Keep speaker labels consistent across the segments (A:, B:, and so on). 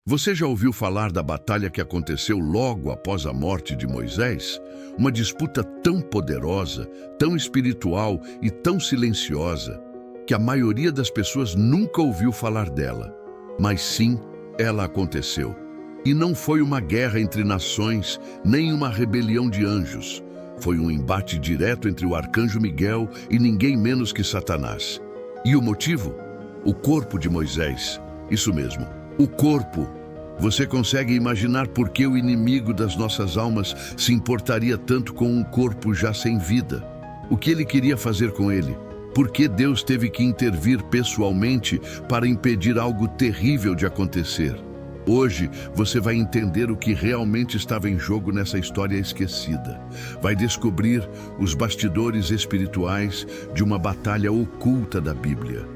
A: Você já ouviu falar da batalha que aconteceu logo após a morte de Moisés? Uma disputa tão poderosa, tão espiritual e tão silenciosa, que a maioria das pessoas nunca ouviu falar dela. Mas sim, ela aconteceu. E não foi uma guerra entre nações, nem uma rebelião de anjos. Foi um embate direto entre o arcanjo Miguel e ninguém menos que Satanás. E o motivo? O corpo de Moisés. Isso mesmo, o corpo. Você consegue imaginar por que o inimigo das nossas almas se importaria tanto com um corpo já sem vida? O que ele queria fazer com ele? Por que Deus teve que intervir pessoalmente para impedir algo terrível de acontecer? Hoje você vai entender o que realmente estava em jogo nessa história esquecida. Vai descobrir os bastidores espirituais de uma batalha oculta da Bíblia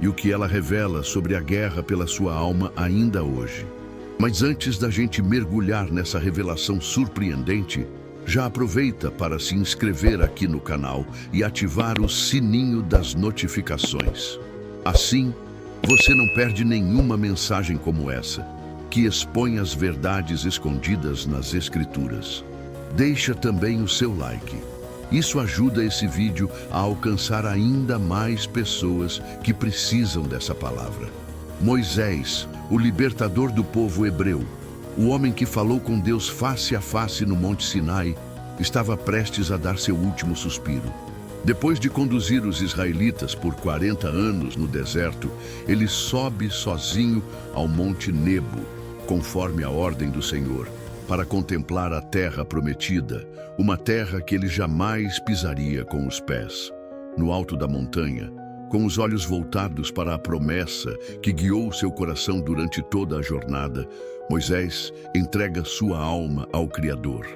A: e o que ela revela sobre a guerra pela sua alma ainda hoje. Mas antes da gente mergulhar nessa revelação surpreendente, já aproveita para se inscrever aqui no canal e ativar o sininho das notificações. Assim, você não perde nenhuma mensagem como essa, que expõe as verdades escondidas nas Escrituras. Deixa também o seu like. Isso ajuda esse vídeo a alcançar ainda mais pessoas que precisam dessa palavra. Moisés, o libertador do povo hebreu, o homem que falou com Deus face a face no Monte Sinai, estava prestes a dar seu último suspiro. Depois de conduzir os israelitas por 40 anos no deserto, ele sobe sozinho ao Monte Nebo, conforme a ordem do Senhor, para contemplar a terra prometida, uma terra que ele jamais pisaria com os pés. No alto da montanha, com os olhos voltados para a promessa que guiou seu coração durante toda a jornada, Moisés entrega sua alma ao Criador.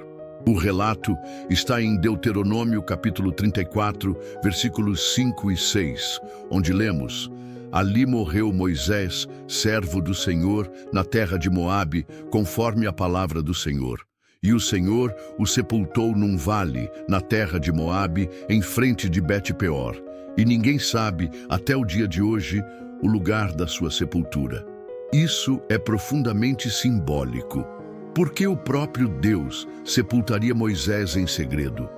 A: O relato está em Deuteronômio capítulo 34, versículos 5 e 6, onde lemos: Ali morreu Moisés, servo do Senhor, na terra de Moabe, conforme a palavra do Senhor. E o Senhor o sepultou num vale, na terra de Moabe, em frente de Bet-peor. E ninguém sabe, até o dia de hoje, o lugar da sua sepultura. Isso é profundamente simbólico. Por que o próprio Deus sepultaria Moisés em segredo?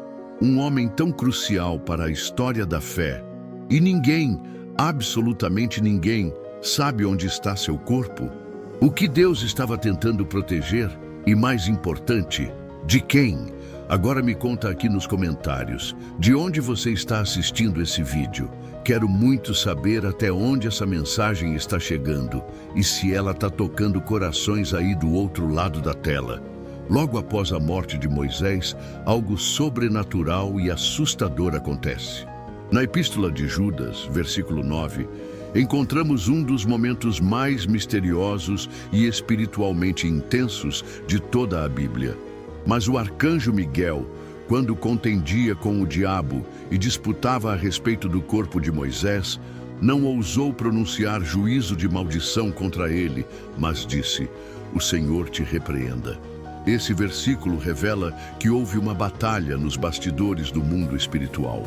A: Um homem tão crucial para a história da fé. E ninguém, absolutamente ninguém, sabe onde está seu corpo? O que Deus estava tentando proteger? E mais importante, de quem? Agora me conta aqui nos comentários, de onde você está assistindo esse vídeo. Quero muito saber até onde essa mensagem está chegando e se ela está tocando corações aí do outro lado da tela. Logo após a morte de Moisés, algo sobrenatural e assustador acontece. Na Epístola de Judas, versículo 9, encontramos um dos momentos mais misteriosos e espiritualmente intensos de toda a Bíblia. Mas o arcanjo Miguel, quando contendia com o diabo e disputava a respeito do corpo de Moisés, não ousou pronunciar juízo de maldição contra ele, mas disse: O Senhor te repreenda. Esse versículo revela que houve uma batalha nos bastidores do mundo espiritual.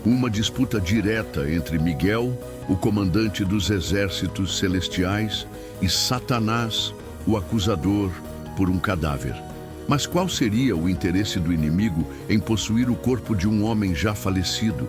A: Uma disputa direta entre Miguel, o comandante dos exércitos celestiais, e Satanás, o acusador, por um cadáver. Mas qual seria o interesse do inimigo em possuir o corpo de um homem já falecido?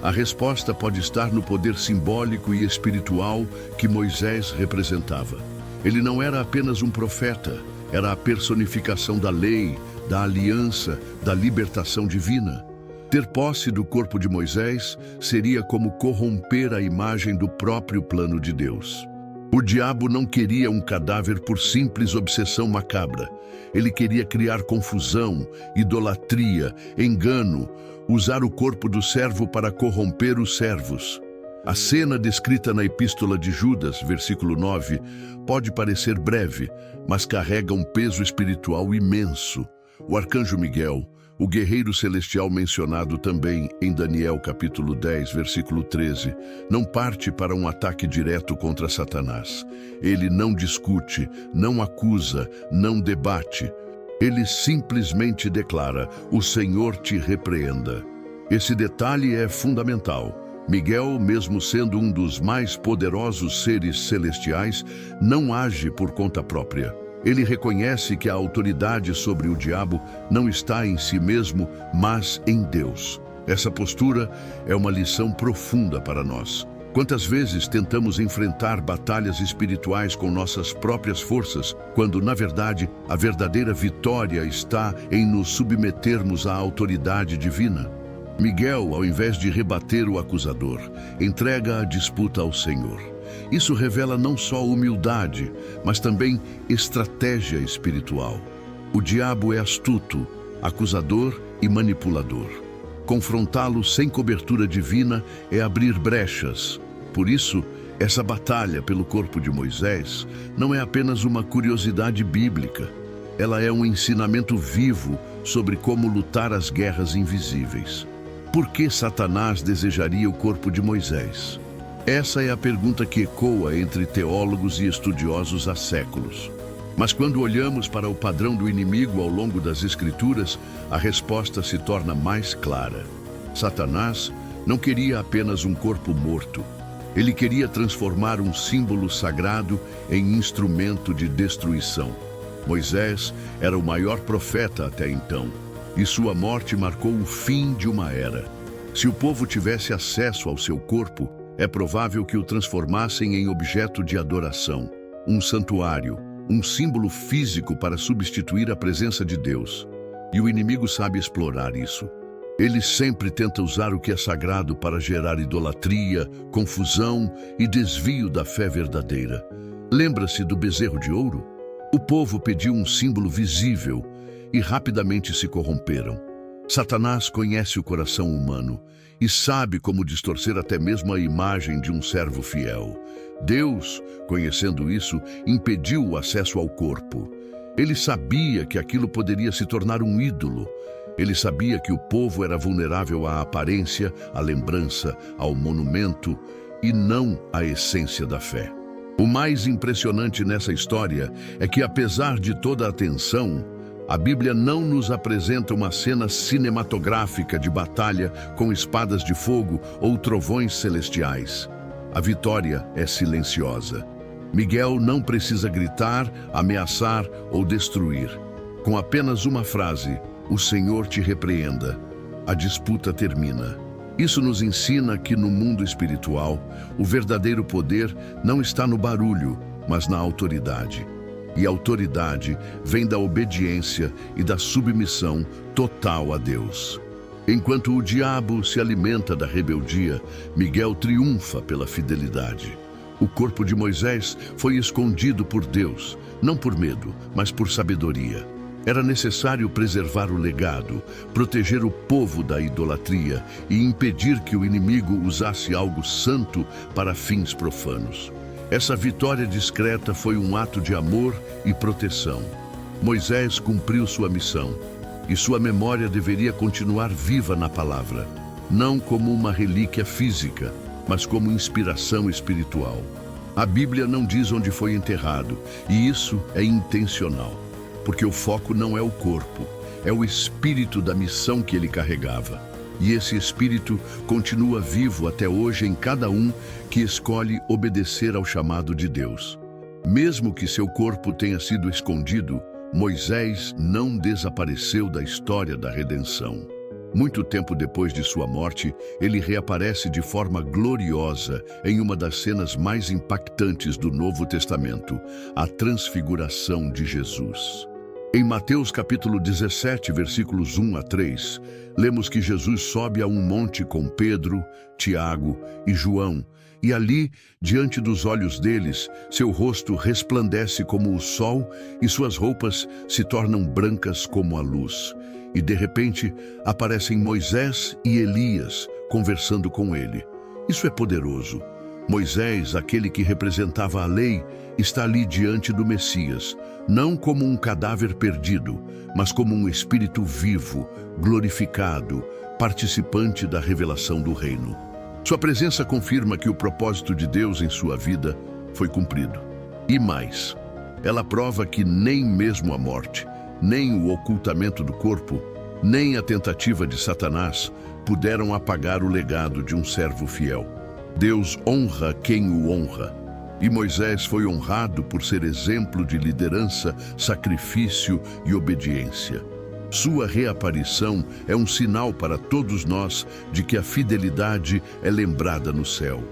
A: A resposta pode estar no poder simbólico e espiritual que Moisés representava. Ele não era apenas um profeta, era a personificação da lei, da aliança, da libertação divina. Ter posse do corpo de Moisés seria como corromper a imagem do próprio plano de Deus. O diabo não queria um cadáver por simples obsessão macabra. Ele queria criar confusão, idolatria, engano, usar o corpo do servo para corromper os servos. A cena descrita na Epístola de Judas, versículo 9, pode parecer breve, mas carrega um peso espiritual imenso. O arcanjo Miguel, o guerreiro celestial mencionado também em Daniel capítulo 10, versículo 13, não parte para um ataque direto contra Satanás. Ele não discute, não acusa, não debate. Ele simplesmente declara: O Senhor te repreenda. Esse detalhe é fundamental. Miguel, mesmo sendo um dos mais poderosos seres celestiais, não age por conta própria. Ele reconhece que a autoridade sobre o diabo não está em si mesmo, mas em Deus. Essa postura é uma lição profunda para nós. Quantas vezes tentamos enfrentar batalhas espirituais com nossas próprias forças, quando, na verdade, a verdadeira vitória está em nos submetermos à autoridade divina? Miguel, ao invés de rebater o acusador, entrega a disputa ao Senhor. Isso revela não só humildade, mas também estratégia espiritual. O diabo é astuto, acusador e manipulador. Confrontá-lo sem cobertura divina é abrir brechas. Por isso, essa batalha pelo corpo de Moisés não é apenas uma curiosidade bíblica. Ela é um ensinamento vivo sobre como lutar as guerras invisíveis. Por que Satanás desejaria o corpo de Moisés? Essa é a pergunta que ecoa entre teólogos e estudiosos há séculos. Mas quando olhamos para o padrão do inimigo ao longo das Escrituras, a resposta se torna mais clara. Satanás não queria apenas um corpo morto. Ele queria transformar um símbolo sagrado em instrumento de destruição. Moisés era o maior profeta até então, e sua morte marcou o fim de uma era. Se o povo tivesse acesso ao seu corpo, é provável que o transformassem em objeto de adoração, um santuário, um símbolo físico para substituir a presença de Deus. E o inimigo sabe explorar isso. Ele sempre tenta usar o que é sagrado para gerar idolatria, confusão e desvio da fé verdadeira. Lembra-se do bezerro de ouro? O povo pediu um símbolo visível e rapidamente se corromperam. Satanás conhece o coração humano e sabe como distorcer até mesmo a imagem de um servo fiel. Deus, conhecendo isso, impediu o acesso ao corpo. Ele sabia que aquilo poderia se tornar um ídolo. Ele sabia que o povo era vulnerável à aparência, à lembrança, ao monumento e não à essência da fé. O mais impressionante nessa história é que, apesar de toda a tensão, a Bíblia não nos apresenta uma cena cinematográfica de batalha com espadas de fogo ou trovões celestiais. A vitória é silenciosa. Miguel não precisa gritar, ameaçar ou destruir. Com apenas uma frase, "O Senhor te repreenda", a disputa termina. Isso nos ensina que no mundo espiritual, o verdadeiro poder não está no barulho, mas na autoridade. E a autoridade vem da obediência e da submissão total a Deus. Enquanto o diabo se alimenta da rebeldia, Miguel triunfa pela fidelidade. O corpo de Moisés foi escondido por Deus, não por medo, mas por sabedoria. Era necessário preservar o legado, proteger o povo da idolatria e impedir que o inimigo usasse algo santo para fins profanos. Essa vitória discreta foi um ato de amor e proteção. Moisés cumpriu sua missão, e sua memória deveria continuar viva na palavra, não como uma relíquia física, mas como inspiração espiritual. A Bíblia não diz onde foi enterrado, e isso é intencional, porque o foco não é o corpo, é o espírito da missão que ele carregava. E esse espírito continua vivo até hoje em cada um que escolhe obedecer ao chamado de Deus. Mesmo que seu corpo tenha sido escondido, Moisés não desapareceu da história da redenção. Muito tempo depois de sua morte, ele reaparece de forma gloriosa em uma das cenas mais impactantes do Novo Testamento, a transfiguração de Jesus. Em Mateus capítulo 17, versículos 1 a 3, lemos que Jesus sobe a um monte com Pedro, Tiago e João, e ali, diante dos olhos deles, seu rosto resplandece como o sol e suas roupas se tornam brancas como a luz. E de repente, aparecem Moisés e Elias conversando com ele. Isso é poderoso. Moisés, aquele que representava a lei, está ali diante do Messias, não como um cadáver perdido, mas como um espírito vivo, glorificado, participante da revelação do reino. Sua presença confirma que o propósito de Deus em sua vida foi cumprido. E mais, ela prova que nem mesmo a morte, nem o ocultamento do corpo, nem a tentativa de Satanás puderam apagar o legado de um servo fiel. Deus honra quem o honra. E Moisés foi honrado por ser exemplo de liderança, sacrifício e obediência. Sua reaparição é um sinal para todos nós de que a fidelidade é lembrada no céu.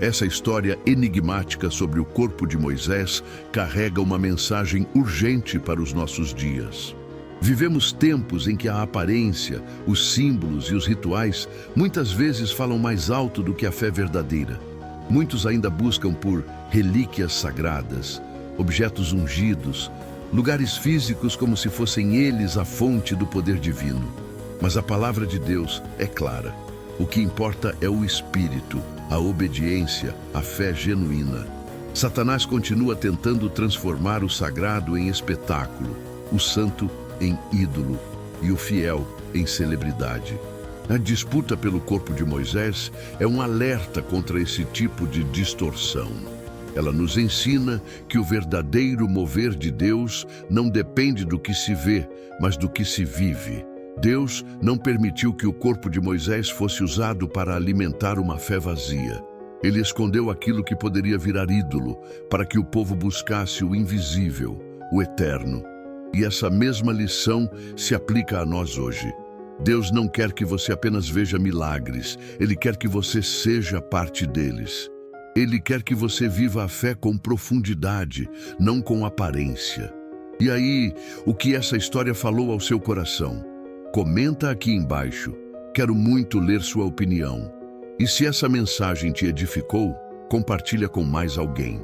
A: Essa história enigmática sobre o corpo de Moisés carrega uma mensagem urgente para os nossos dias. Vivemos tempos em que a aparência, os símbolos e os rituais muitas vezes falam mais alto do que a fé verdadeira. Muitos ainda buscam por relíquias sagradas, objetos ungidos, lugares físicos como se fossem eles a fonte do poder divino. Mas a palavra de Deus é clara. O que importa é o espírito, a obediência, a fé genuína. Satanás continua tentando transformar o sagrado em espetáculo, o santo em ídolo e o fiel em celebridade. A disputa pelo corpo de Moisés é um alerta contra esse tipo de distorção. Ela nos ensina que o verdadeiro mover de Deus não depende do que se vê, mas do que se vive. Deus não permitiu que o corpo de Moisés fosse usado para alimentar uma fé vazia. Ele escondeu aquilo que poderia virar ídolo, para que o povo buscasse o invisível, o eterno. E essa mesma lição se aplica a nós hoje. Deus não quer que você apenas veja milagres, Ele quer que você seja parte deles. Ele quer que você viva a fé com profundidade, não com aparência. E aí, o que essa história falou ao seu coração? Comenta aqui embaixo. Quero muito ler sua opinião. E se essa mensagem te edificou, compartilha com mais alguém.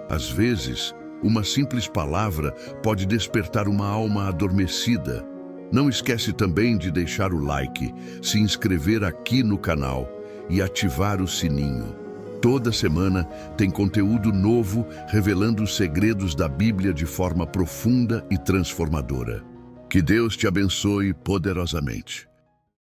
A: Às vezes, uma simples palavra pode despertar uma alma adormecida. Não esquece também de deixar o like, se inscrever aqui no canal e ativar o sininho. Toda semana tem conteúdo novo revelando os segredos da Bíblia de forma profunda e transformadora. Que Deus te abençoe poderosamente.